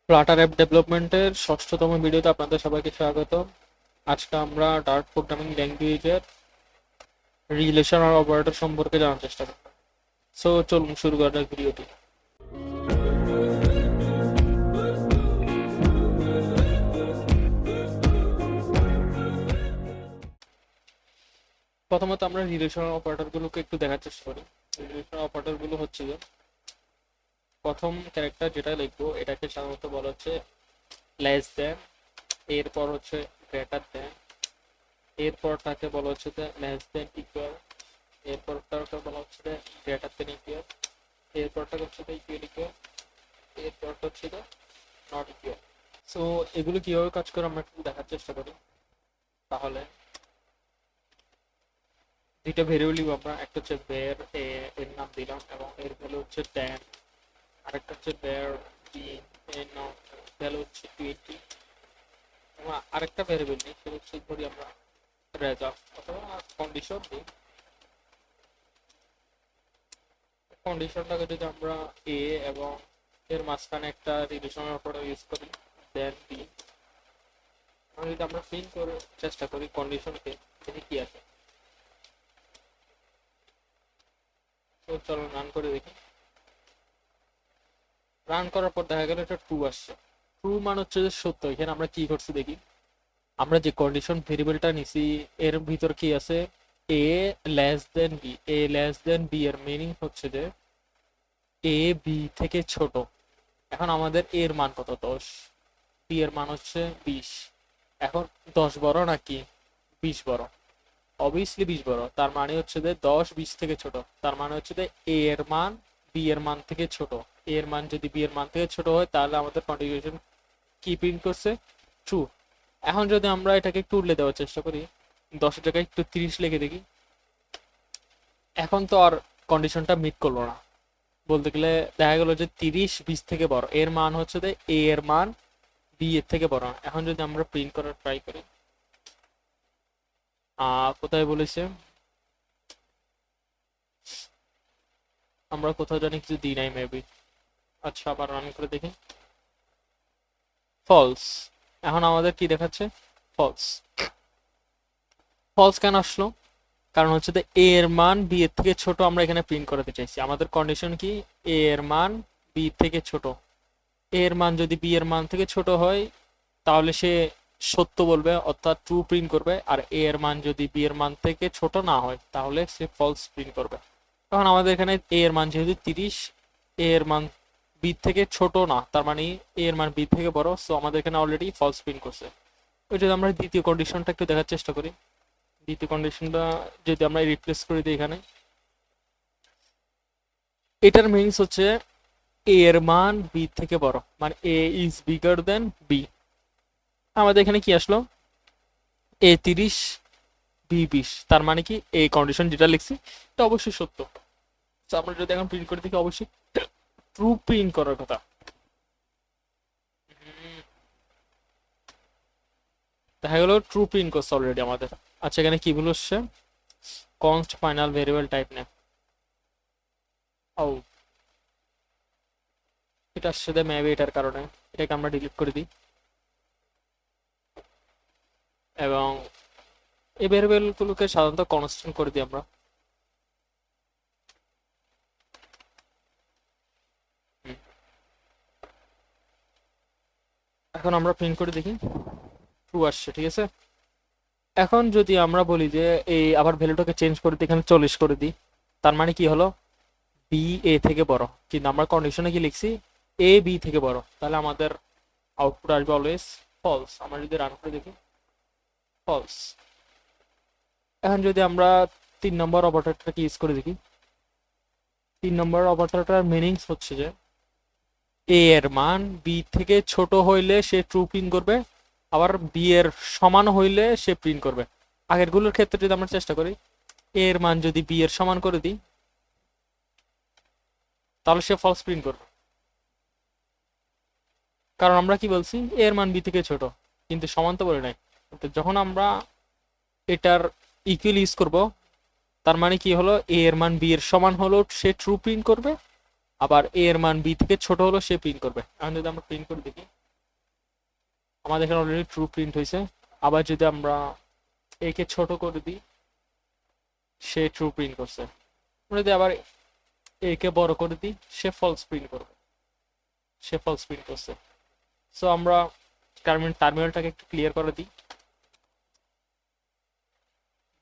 Flutter app ডেভেলপমেন্টের ষষ্ঠতম ভিডিওতে আপনাদের সবাইকে স্বাগত। আজকে আমরা ডার্ট প্রোগ্রামিং ল্যাঙ্গুয়েজের রিলেশন আর অপারেটর সম্পর্কে জানার চেষ্টা করব। সো চলুন শুরু করা যাক ভিডিওটি। প্রথমত আমরা রিলেশন অপারেটরগুলোকে একটু দেখার চেষ্টা করি। রিলেশন অপারেটরগুলো হচ্ছে যে প্রথম ক্যারেক্টার যেটা লিখবো এটাকে সাধারণত বলা হচ্ছে লেস দেন, এরপর হচ্ছে গ্রেটার দেন, এরপরটাকে বলা হচ্ছে যে লেস দেন ইকুয়াল, এরপরটাকে বলা হচ্ছে যে গ্রেটার দেন ইকুয়াল, এরপরটা হচ্ছে যে ইকুয়াল ইকুয়াল, এরপরটা হচ্ছে যে নট ইকুয়াল। সো এগুলো কিভাবে কাজ করে আমরা একটু দেখার চেষ্টা করি। তাহলে দুইটা ভেরিয়েবল নিব আমরা, একটা হচ্ছে বের এ এর নাম দিলাম এবং এর ভ্যালু হচ্ছে 10, আরেকটা হচ্ছে বের বি এর নাম ভ্যালু হচ্ছে 20 এবং আরেকটা ভেরিয়েবল নিই সেটা হচ্ছে ধরি আমরা রেজাল্ট অথবা কন্ডিশন দিই। কন্ডিশনটাকে যদি আমরা এ এবং এর মাঝখানে একটা রিলেশনের অপারেটর ইউজ করি দেন বি, যদি আমরা প্রিন্ট করে চেষ্টা করি কন্ডিশনকে দেখি কি আসে। তো চলো রান করে দেখি। রান করার পর দেখা গেল এটা ট্রু আসছে। ট্রু মানে হচ্ছে যে সত্য। এখানে আমরা কি করছি দেখি, আমরা যে কন্ডিশন ভেরিয়েবলটা নিছি এর ভিতর কি আছে, এ লেস দেন বি। এ লেস দেন বি এর মিনিং হচ্ছে যে এ বি থেকে ছোট। এখন আমাদের এর মান কত, 10, বি এর মান হচ্ছে 20। এখন 10 বড় নাকি 20 বড়? অবভিয়াসলি 20 বড়। তার মানে হচ্ছে যে 10 20 থেকে ছোট। তার মানে হচ্ছে যে এ এর মান বি এর মান থেকে ছোট। এ এর মান যদি বি এর মান থেকে ছোট হয় তাহলে আমাদের কন্ডিশন কি প্রিন্ট করছে, ট্রু। এখন যদি আমরা এটাকে একটু উল্টে দেওয়ার চেষ্টা করি, 10 জায়গায় একটু 30 লিখে দেখি, এখন তো আর কন্ডিশনটা মিট করলো না। বলতে গেলে দেখা গেল যে 30 20 থেকে বড়। এর মান হচ্ছে যে এ এর মান বি এর থেকে বড়। এখন যদি আমরা প্রিন্ট করার ট্রাই করি, কোথায় বলেছে, আমরা কোথাও জানি কিছু দিই নাই মেবি। আচ্ছা আবার রান করে দেখি, ফলস। এখন আমাদের কি দেখাচ্ছে, ফলস। ফলস কেন আসলো? কারণ হচ্ছে যে এ এর মান বি এর থেকে ছোট আমরা এখানে প্রিন্ট করতে চাইছি। আমাদের কন্ডিশন কি, এ এর মান বি থেকে ছোট। এ এর মান যদি বি এর মান থেকে ছোট হয় তাহলে সে সত্য বলবে অর্থাৎ ট্রু প্রিন্ট করবে, আর এ এর মান যদি বি এর মান থেকে ছোট না হয় তাহলে সে ফলস প্রিন্ট করবে। এখন আমাদের এখানে এ এর মান যেহেতু 30, এ এর মান বি থেকে ছোট না, তার মানে এ এর মান বি থেকে বড়। সো আমাদের এখানে অলরেডি ফলস প্রিন্ট করছে। ওই যদি আমরা দ্বিতীয় কন্ডিশনটা একটু দেখার চেষ্টা করি, দ্বিতীয় কন্ডিশনটা যদি আমরা রিপ্লেস করে দিই এখানে, এটার মিনিংস হচ্ছে এ এর মান বি থেকে বড়, মানে এ ইজ বিগার দেন বি। আমাদের এখানে কি আসলো, এ 30 বি 20। তার মানে কি এই কন্ডিশন যেটা লিখছি এটা অবশ্যই সত্য। তো আমরা যদি এখন প্রিন্ট করে দেখি, অবশ্যই ট্রু প্রিন্ট করার কথা। দেখা গেল ট্রু প্রিন্ট করছে অলরেডি আমাদের। আচ্ছা এখানে কি ভুল হচ্ছে, const final variable type name. ও এটা আসছে মেবি এটার কারণে, এটাকে আমরা ডিলিট করে দিই এবং এই ভেরিয়েবল গুলোকে সাধারণত কনস্ট্যান্ট করে দিই আমরা। এখন আমরা প্রিন্ট করে দেখি, ট্রু আসছে, ঠিক আছে। এখন যদি আমরা বলি যে এই আবার ভ্যালুটাকে চেঞ্জ করে দিই, এখানে 40 করে দিই, তার মানে কি হলো, বি এ থেকে বড়। কিন্তু আমরা কন্ডিশনে কি লিখছি, এ বি থেকে বড়। তাহলে আমাদের আউটপুট আসবে অলওয়েজ ফলস। আমরা যদি রান করে দেখি, ফলস। এখন যদি আমরা 3 নম্বর অপারেটরটাকে ইউজ করে দেখি, 3 নম্বর অপারেটরটার মিনিংস হচ্ছে যে এ এর মান বি থেকে ছোট হইলে সে ট্রু প্রিন্ট করবে, আবার বি এর সমান হইলে সে প্রিন্ট করবে। আগেরগুলোর ক্ষেত্রে যদি আমরা চেষ্টা করি, এ এর মান যদি বি এর সমান করে দিই তাহলে সে ফলস প্রিন্ট করবে। কারণ আমরা কি বলছি, এ এর মান বি থেকে ছোট, কিন্তু সমান তো বলে নাই। তো যখন আমরা এটার ইকুয়াল ইউজ করব, তার মানে কি হলো, এ এর মান বি এর সমান হলো সে ট্রু প্রিন্ট করবে, আবার এ এর মান বি থেকে ছোট হলো সে প্রিন্ট করবে। এখন যদি আমরা প্রিন্ট করে দেখি, আমাদের এখানে অলরেডি ট্রু প্রিন্ট হয়েছে। আবার যদি আমরা একে ছোট করে দিই, সে ট্রু প্রিন্ট করছে। আমরা যদি আবার একে বড় করে দিই, সে ফলস প্রিন্ট করবে, সে ফলস প্রিন্ট করছে। সো আমরা টার্মিনালটাকে একটু ক্লিয়ার করে দিই।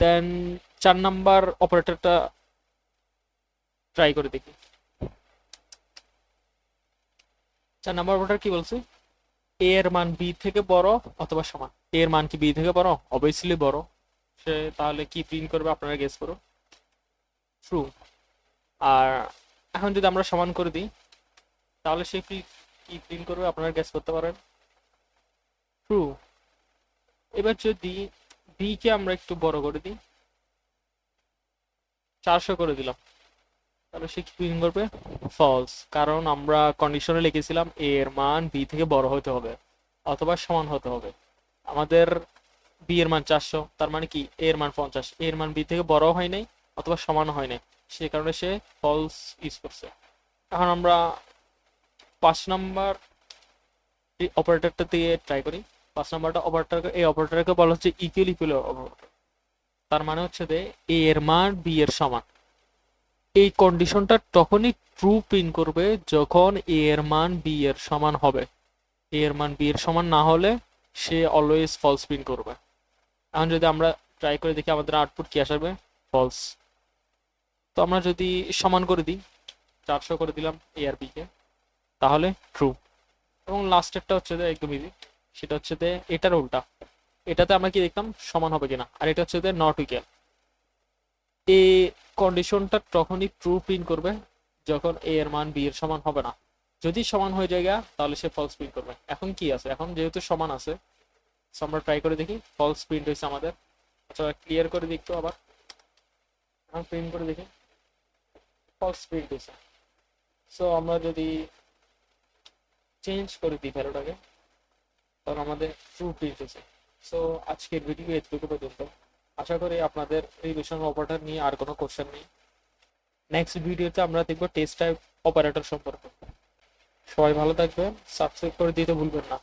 দেন 4 নাম্বার অপারেটরটা ট্রাই করে দেখি। 4 নাম্বার অপারেটর কি বলছে? এ এর মান বি থেকে বড় অথবা সমান। এ এর মান কি বি থেকে বড়? অবভিয়াসলি বড়। সে তাহলে কি প্রিন্ট করবে আপনারা গেস করো। ট্রু। আর এখন যদি আমরা সমান করে দিই, তাহলে সে কি প্রিন্ট করবে আপনারা গেস করতে পারেন। ট্রু। এবার যদি বি কে আমরা একটু বড় করে দিই, 400 করে দিলাম, তাহলে সে কি প্রিন্ট করবে? ফলস। কারণ আমরা কন্ডিশনে লিখেছিলাম এ এর মান বি থেকে বড় হতে হবে অথবা সমান হতে হবে। আমাদের বি এর মান 400, তার মানে কি এ এর মান 50, এ এর মান বি থেকে বড় হয় নাই অথবা সমান হয় নাই, সে কারণে সে ফলস ইউজ করছে। এখন আমরা 5 নাম্বার অপারেটরটা দিয়ে ট্রাই করি। 5 নাম্বারটা অপারেটরকে, এই অপারেটরকে বলা হচ্ছে ইকুয়াল ইকুয়াল অপারেটর। তার মানে হচ্ছে যে এ এর মান বি এর সমান। এই কন্ডিশনটা তখনই ট্রু প্রিন্ট করবে যখন এ এর মান বি এর সমান হবে। এ এর মান বি এর সমান না হলে সে অলওয়েজ ফলস প্রিন্ট করবে। এখন যদি আমরা ট্রাই করে দেখি আমাদের আউটপুট কি আসবে? ফলস। তো আমরা যদি সমান করে দিই, 400 করে দিলাম এ আর বি কে, তাহলে ট্রু। এবং লাস্টেরটা হচ্ছে যে একদম ইজি, সেটা হচ্ছে যে এটার উল্টা। এটাতে আমরা কি দেখতাম? সমান হবে কিনা। আর এটা হচ্ছে যে নট ইকুয়াল। এই কন্ডিশনটা তখনই ট্রু প্রিন্ট করবে যখন এ এর মান বি এর সমান হবে না। যদি সমান হয়ে যায় তাহলে সে ফলস প্রিন্ট করবে। এখন কি আছে? এখন যেহেতু সমান আছে, আমরা ট্রাই করে দেখি। ফলস প্রিন্ট হয়েছে আমাদের। আচ্ছা ক্লিয়ার করে দেখতো আবার, প্রিন্ট করে দেখি। ফলস প্রিন্ট হয়েছে। সো আমরা যদি চেঞ্জ করে দিই ভ্যালুটাকে, তখন আমাদের ট্রু প্রিন্ট হয়েছে। সো আজকের ভিডিও এতটুকু পর্যন্ত। আশা করি আপনাদের রিলেশন অপারেটর নিয়ে আর কোনো কোশ্চেন নেই। নেক্সট ভিডিওতে আমরা দেখবো টেস্ট টাইপ অপারেটর সম্পর্কে। সবাই ভালো থাকবেন, সাবস্ক্রাইব করে দিতে ভুলবেন না।